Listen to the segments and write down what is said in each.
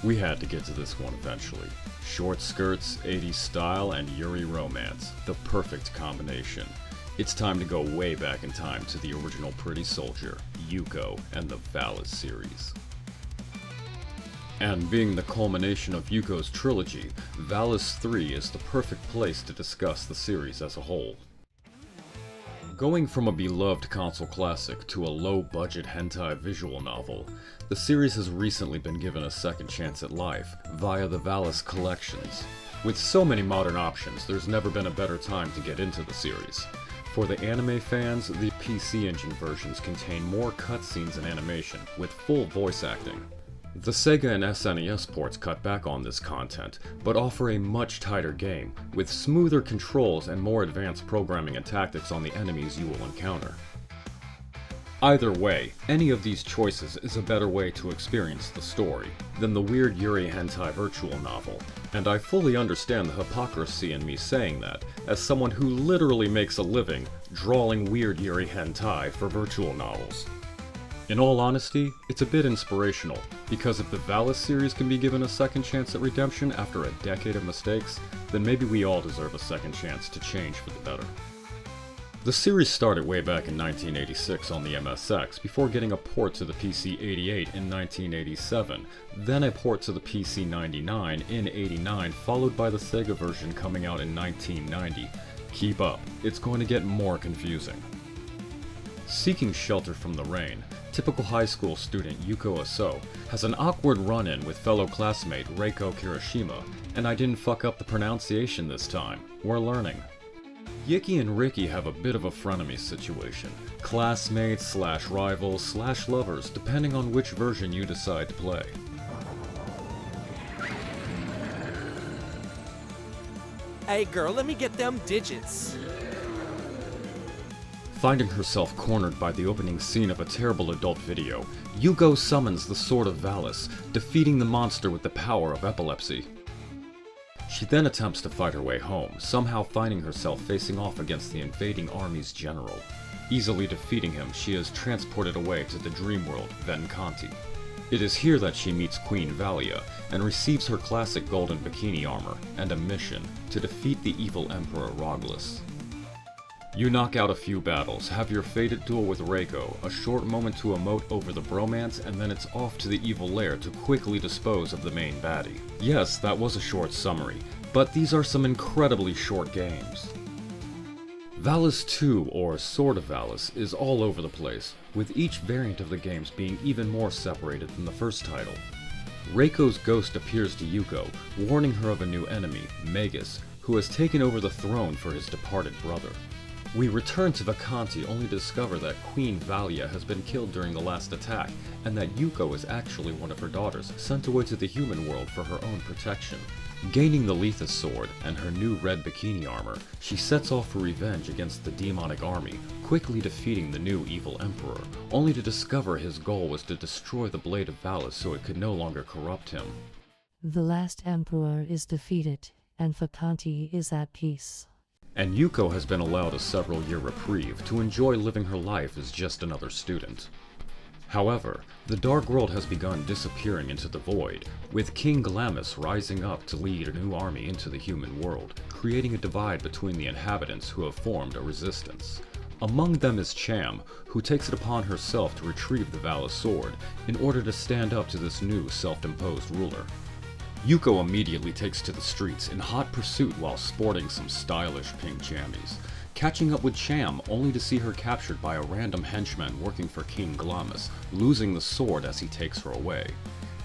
We had to get to this one eventually. Short skirts, 80s style, and Yuri romance. The perfect combination. It's time to go way back in time to the original Pretty Soldier, Yuko, and the Valis series. And being the culmination of Yuko's trilogy, Valis 3 is the perfect place to discuss the series as a whole. Going from a beloved console classic to a low-budget hentai visual novel, the series has recently been given a second chance at life via the Valis collections. With so many modern options, there's never been a better time to get into the series. For the anime fans, the PC Engine versions contain more cutscenes and animation, with full voice acting. The Sega and SNES ports cut back on this content, but offer a much tighter game, with smoother controls and more advanced programming and tactics on the enemies you will encounter. Either way, any of these choices is a better way to experience the story than the weird Yuri hentai virtual novel, and I fully understand the hypocrisy in me saying that, as someone who literally makes a living drawing weird Yuri hentai for virtual novels. In all honesty, it's a bit inspirational, because if the Valis series can be given a second chance at redemption after a decade of mistakes, then maybe we all deserve a second chance to change for the better. The series started way back in 1986 on the MSX, before getting a port to the PC-88 in 1987, then a port to the PC-99 in '89, followed by the Sega version coming out in 1990. Keep up, it's going to get more confusing. Seeking shelter from the rain, typical high school student Yuko Aso has an awkward run-in with fellow classmate Reiko Kirishima, and I didn't fuck up the pronunciation this time. We're learning. Yiki and Ricky have a bit of a frenemy situation. Classmates slash rivals slash lovers, depending on which version you decide to play. Hey girl, let me get them digits. Finding herself cornered by the opening scene of a terrible adult video, Yuko summons the Sword of Valis, defeating the monster with the power of epilepsy. She then attempts to fight her way home, somehow finding herself facing off against the invading army's general. Easily defeating him, she is transported away to the dream world, Venkanti. It is here that she meets Queen Valia, and receives her classic golden bikini armor, and a mission to defeat the evil Emperor Roglis. You knock out a few battles, have your fated duel with Reiko, a short moment to emote over the bromance, and then it's off to the evil lair to quickly dispose of the main baddie. Yes, that was a short summary, but these are some incredibly short games. Valis 2, or Sword of Valis, is all over the place, with each variant of the games being even more separated than the first title. Reiko's ghost appears to Yuko, warning her of a new enemy, Magus, who has taken over the throne for his departed brother. We return to Vacanti only to discover that Queen Valia has been killed during the last attack, and that Yuko is actually one of her daughters, sent away to the human world for her own protection. Gaining the Lethus sword and her new red bikini armor, she sets off for revenge against the demonic army, quickly defeating the new evil emperor, only to discover his goal was to destroy the Blade of Valis so it could no longer corrupt him. The last emperor is defeated, and Vacanti is at peace. And Yuko has been allowed a several-year reprieve to enjoy living her life as just another student. However, the Dark World has begun disappearing into the void, with King Glamis rising up to lead a new army into the human world, creating a divide between the inhabitants who have formed a resistance. Among them is Cham, who takes it upon herself to retrieve the Valis sword in order to stand up to this new self-imposed ruler. Yuko immediately takes to the streets in hot pursuit while sporting some stylish pink jammies, catching up with Cham only to see her captured by a random henchman working for King Glamis, losing the sword as he takes her away.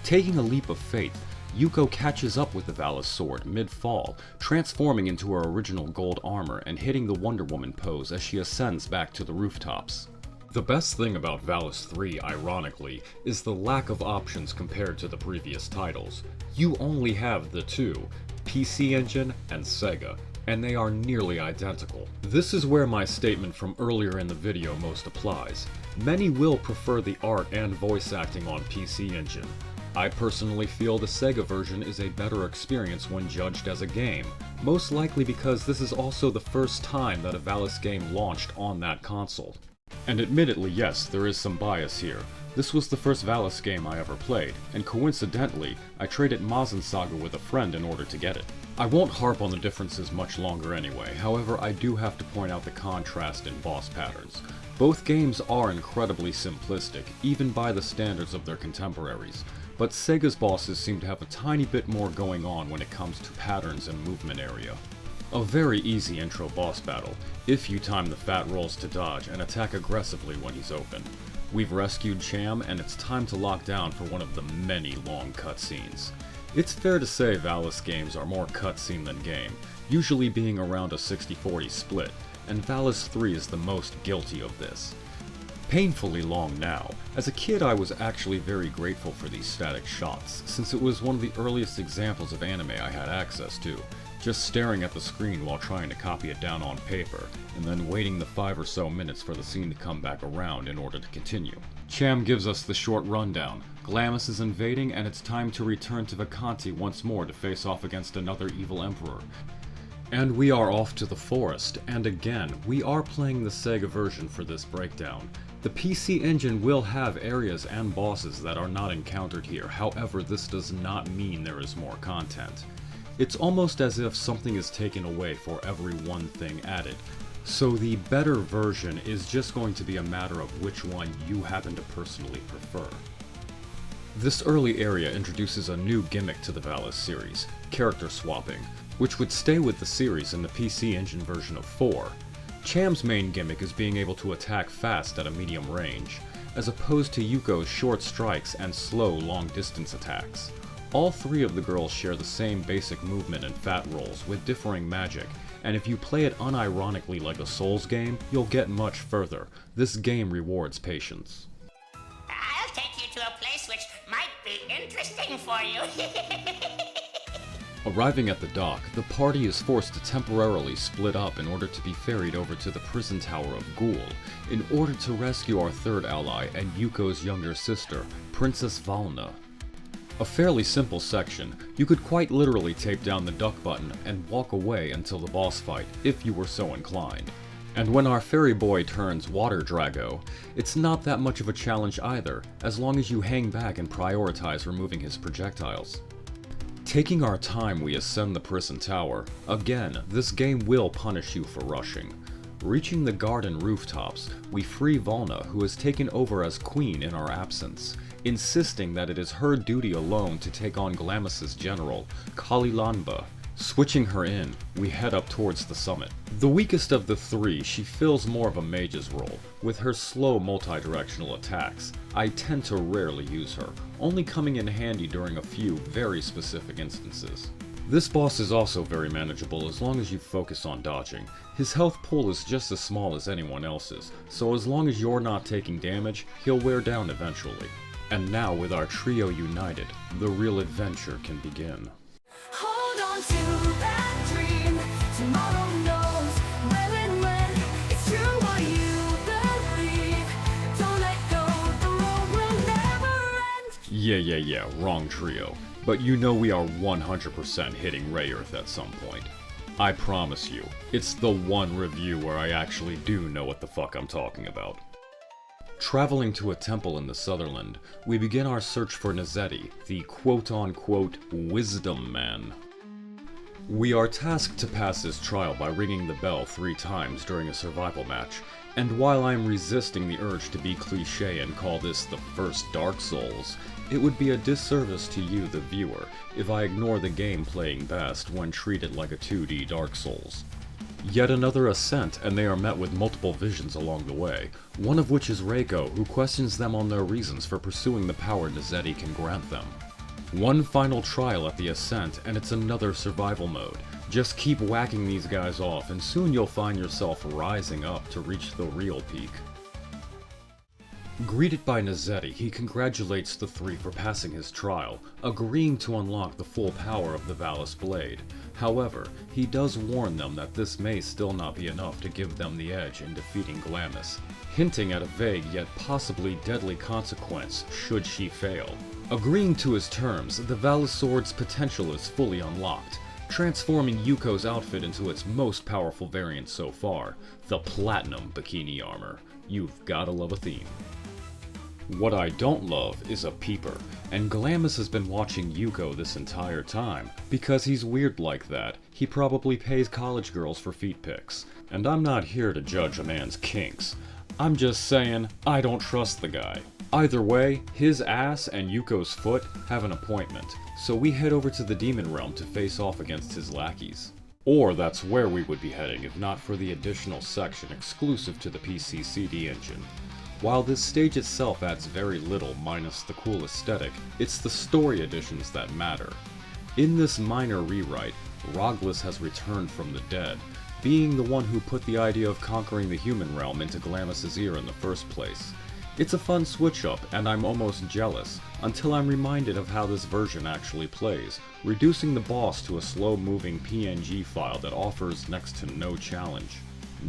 Taking a leap of faith, Yuko catches up with the Valis sword mid-fall, transforming into her original gold armor and hitting the Wonder Woman pose as she ascends back to the rooftops. The best thing about Valis 3, ironically, is the lack of options compared to the previous titles. You only have the two, PC Engine and Sega, and they are nearly identical. This is where my statement from earlier in the video most applies. Many will prefer the art and voice acting on PC Engine. I personally feel the Sega version is a better experience when judged as a game, most likely because this is also the first time that a Valis game launched on that console. And admittedly, yes, there is some bias here. This was the first Valis game I ever played, and coincidentally, I traded Mazin Saga with a friend in order to get it. I won't harp on the differences much longer anyway, however I do have to point out the contrast in boss patterns. Both games are incredibly simplistic, even by the standards of their contemporaries, but Sega's bosses seem to have a tiny bit more going on when it comes to patterns and movement area. A very easy intro boss battle, if you time the fat rolls to dodge and attack aggressively when he's open. We've rescued Cham, and it's time to lock down for one of the many long cutscenes. It's fair to say Valis games are more cutscene than game, usually being around a 60-40 split, and Valis 3 is the most guilty of this. Painfully long now. As a kid I was actually very grateful for these static shots, since it was one of the earliest examples of anime I had access to. Just staring at the screen while trying to copy it down on paper, and then waiting the 5 or so minutes for the scene to come back around in order to continue. Cham gives us the short rundown. Glamis is invading, and it's time to return to Vacanti once more to face off against another evil emperor. And we are off to the forest, and again, we are playing the Sega version for this breakdown. The PC Engine will have areas and bosses that are not encountered here, however this does not mean there is more content. It's almost as if something is taken away for every one thing added, so the better version is just going to be a matter of which one you happen to personally prefer. This early area introduces a new gimmick to the Valis series, character swapping, which would stay with the series in the PC Engine version of 4. Cham's main gimmick is being able to attack fast at a medium range, as opposed to Yuko's short strikes and slow long-distance attacks. All three of the girls share the same basic movement and fat rolls with differing magic, and if you play it unironically like a Souls game, you'll get much further. This game rewards patience. I'll take you to a place which might be interesting for you. Arriving at the dock, the party is forced to temporarily split up in order to be ferried over to the prison tower of Ghoul, in order to rescue our third ally and Yuko's younger sister, Princess Valna. A fairly simple section. You could quite literally tape down the duck button and walk away until the boss fight, if you were so inclined. And when our fairy boy turns Water Drago, it's not that much of a challenge either, as long as you hang back and prioritize removing his projectiles. Taking our time, we ascend the prison tower. Again, this game will punish you for rushing. Reaching the garden rooftops, we free Valna, who has taken over as queen in our absence, insisting that it is her duty alone to take on Glamis's general, Kalilanba. Switching her in, we head up towards the summit. The weakest of the three, she fills more of a mage's role. With her slow multi-directional attacks, I tend to rarely use her, only coming in handy during a few very specific instances. This boss is also very manageable as long as you focus on dodging. His health pool is just as small as anyone else's, so as long as you're not taking damage, he'll wear down eventually. And now with our trio united, the real adventure can begin. Hold on to that dream. Tomorrow knows where and when. It's true what you believe. Don't let go, the road will never end. Yeah, wrong trio. But you know we are 100% hitting Ray Earth at some point. I promise you, it's the one review where I actually do know what the fuck I'm talking about. Traveling to a temple in the Sutherland, we begin our search for Nazetti, the quote-unquote wisdom man. We are tasked to pass his trial by ringing the bell 3 times during a survival match, and while I'm resisting the urge to be cliché and call this the first Dark Souls, it would be a disservice to you, the viewer, if I ignore the game playing best when treated like a 2D Dark Souls. Yet another ascent, and they are met with multiple visions along the way, one of which is Reiko, who questions them on their reasons for pursuing the power Nazetti can grant them. One final trial at the ascent, and it's another survival mode. Just keep whacking these guys off, and soon you'll find yourself rising up to reach the real peak. Greeted by Nazetti, he congratulates the three for passing his trial, agreeing to unlock the full power of the Valis blade. However, he does warn them that this may still not be enough to give them the edge in defeating Glamis, hinting at a vague yet possibly deadly consequence should she fail. Agreeing to his terms, the Valis sword's potential is fully unlocked, transforming Yuko's outfit into its most powerful variant so far, the Platinum Bikini Armor. You've gotta love a theme. What I don't love is a peeper, and Glamis has been watching Yuko this entire time. Because he's weird like that, he probably pays college girls for feet pics. And I'm not here to judge a man's kinks. I'm just saying, I don't trust the guy. Either way, his ass and Yuko's foot have an appointment, so we head over to the Demon Realm to face off against his lackeys. Or that's where we would be heading if not for the additional section exclusive to the PC CD engine. While this stage itself adds very little minus the cool aesthetic, it's the story additions that matter. In this minor rewrite, Roglis has returned from the dead, being the one who put the idea of conquering the human realm into Glamis' ear in the first place. It's a fun switch up, and I'm almost jealous, until I'm reminded of how this version actually plays, reducing the boss to a slow-moving PNG file that offers next to no challenge.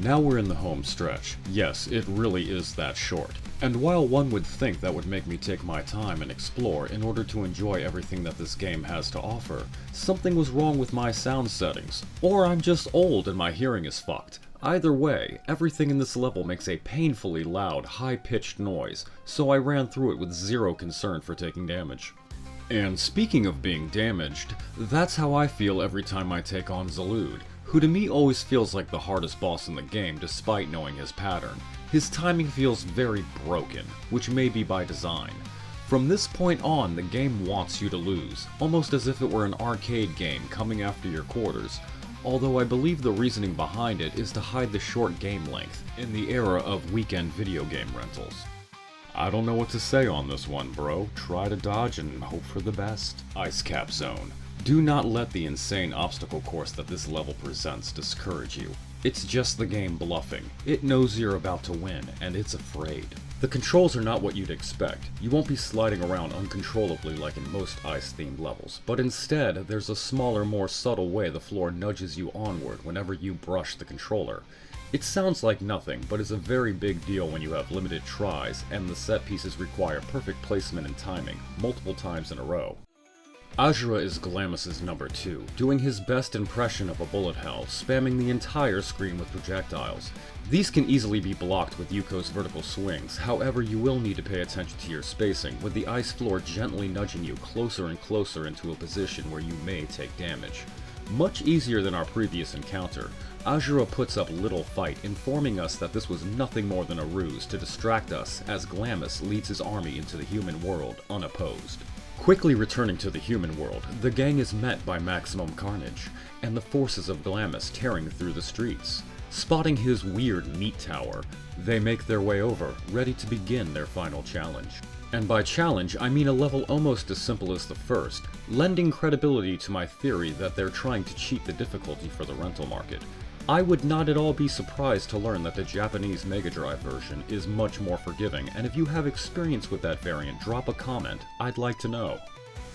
Now we're in the home stretch. Yes, it really is that short. And while one would think that would make me take my time and explore in order to enjoy everything that this game has to offer, something was wrong with my sound settings. Or I'm just old and my hearing is fucked. Either way, everything in this level makes a painfully loud, high-pitched noise, so I ran through it with zero concern for taking damage. And speaking of being damaged, that's how I feel every time I take on Zalude, who to me always feels like the hardest boss in the game despite knowing his pattern. His timing feels very broken, which may be by design. From this point on, the game wants you to lose, almost as if it were an arcade game coming after your quarters, although I believe the reasoning behind it is to hide the short game length in the era of weekend video game rentals. I don't know what to say on this one, bro. Try to dodge and hope for the best. Ice Cap Zone. Do not let the insane obstacle course that this level presents discourage you. It's just the game bluffing. It knows you're about to win, and it's afraid. The controls are not what you'd expect. You won't be sliding around uncontrollably like in most ice-themed levels, but instead, there's a smaller, more subtle way the floor nudges you onward whenever you brush the controller. It sounds like nothing, but is a very big deal when you have limited tries, and the set pieces require perfect placement and timing, multiple times in a row. Azura is Glamis' number 2, doing his best impression of a bullet hell, spamming the entire screen with projectiles. These can easily be blocked with Yuko's vertical swings, however you will need to pay attention to your spacing, with the ice floor gently nudging you closer and closer into a position where you may take damage. Much easier than our previous encounter, Azura puts up little fight, informing us that this was nothing more than a ruse to distract us as Glamis leads his army into the human world unopposed. Quickly returning to the human world, the gang is met by maximum carnage, and the forces of Glamis tearing through the streets. Spotting his weird meat tower, they make their way over, ready to begin their final challenge. And by challenge, I mean a level almost as simple as the first, lending credibility to my theory that they're trying to cheat the difficulty for the rental market. I would not at all be surprised to learn that the Japanese Mega Drive version is much more forgiving, and if you have experience with that variant, drop a comment, I'd like to know.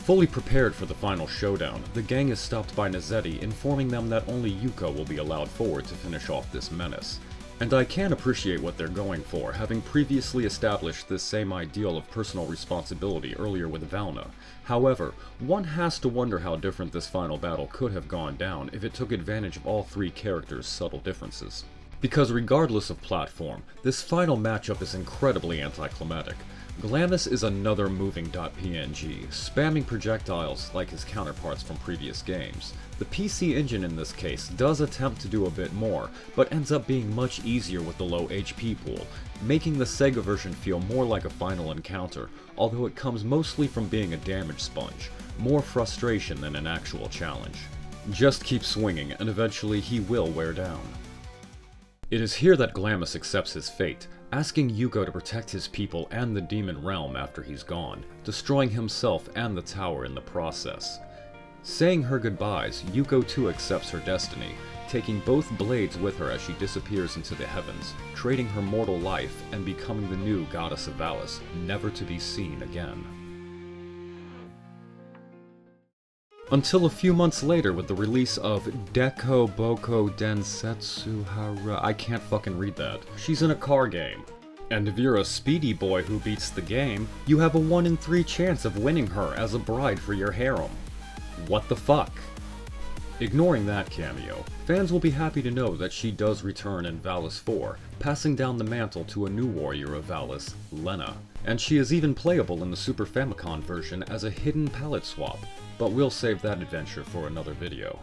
Fully prepared for the final showdown, the gang is stopped by Nazetti, informing them that only Yuko will be allowed forward to finish off this menace. And I can appreciate what they're going for, having previously established this same ideal of personal responsibility earlier with Valna. However, one has to wonder how different this final battle could have gone down if it took advantage of all three characters' subtle differences. Because regardless of platform, this final matchup is incredibly anticlimactic. Glamis is another moving .png, spamming projectiles like his counterparts from previous games. The PC engine in this case does attempt to do a bit more, but ends up being much easier with the low HP pool, making the Sega version feel more like a final encounter, although it comes mostly from being a damage sponge, more frustration than an actual challenge. Just keep swinging, and eventually he will wear down. It is here that Glamis accepts his fate, asking Yuko to protect his people and the demon realm after he's gone, destroying himself and the tower in the process. Saying her goodbyes, Yuko too accepts her destiny, taking both blades with her as she disappears into the heavens, trading her mortal life and becoming the new goddess of Valis, never to be seen again. Until a few months later with the release of Deko Boko Densetsu Hara. I can't fucking read that. She's in a car game. And if you're a speedy boy who beats the game, you have a 1 in 3 chance of winning her as a bride for your harem. What the fuck? Ignoring that cameo, fans will be happy to know that she does return in Valis 4, passing down the mantle to a new warrior of Valis, Lena. And she is even playable in the Super Famicom version as a hidden palette swap, but we'll save that adventure for another video.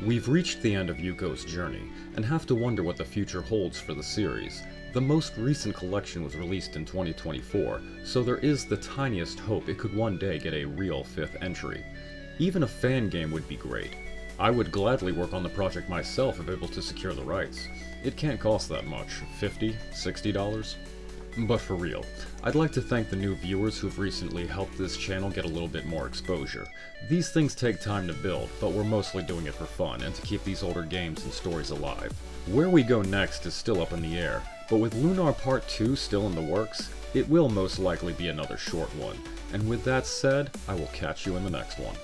We've reached the end of Yuko's journey, and have to wonder what the future holds for the series. The most recent collection was released in 2024, so there is the tiniest hope it could one day get a real 5th entry. Even a fan game would be great. I would gladly work on the project myself if able to secure the rights. It can't cost that much, $50, $60? But for real, I'd like to thank the new viewers who've recently helped this channel get a little bit more exposure. These things take time to build, but we're mostly doing it for fun and to keep these older games and stories alive. Where we go next is still up in the air, but with Lunar Part 2 still in the works, it will most likely be another short one. And with that said, I will catch you in the next one.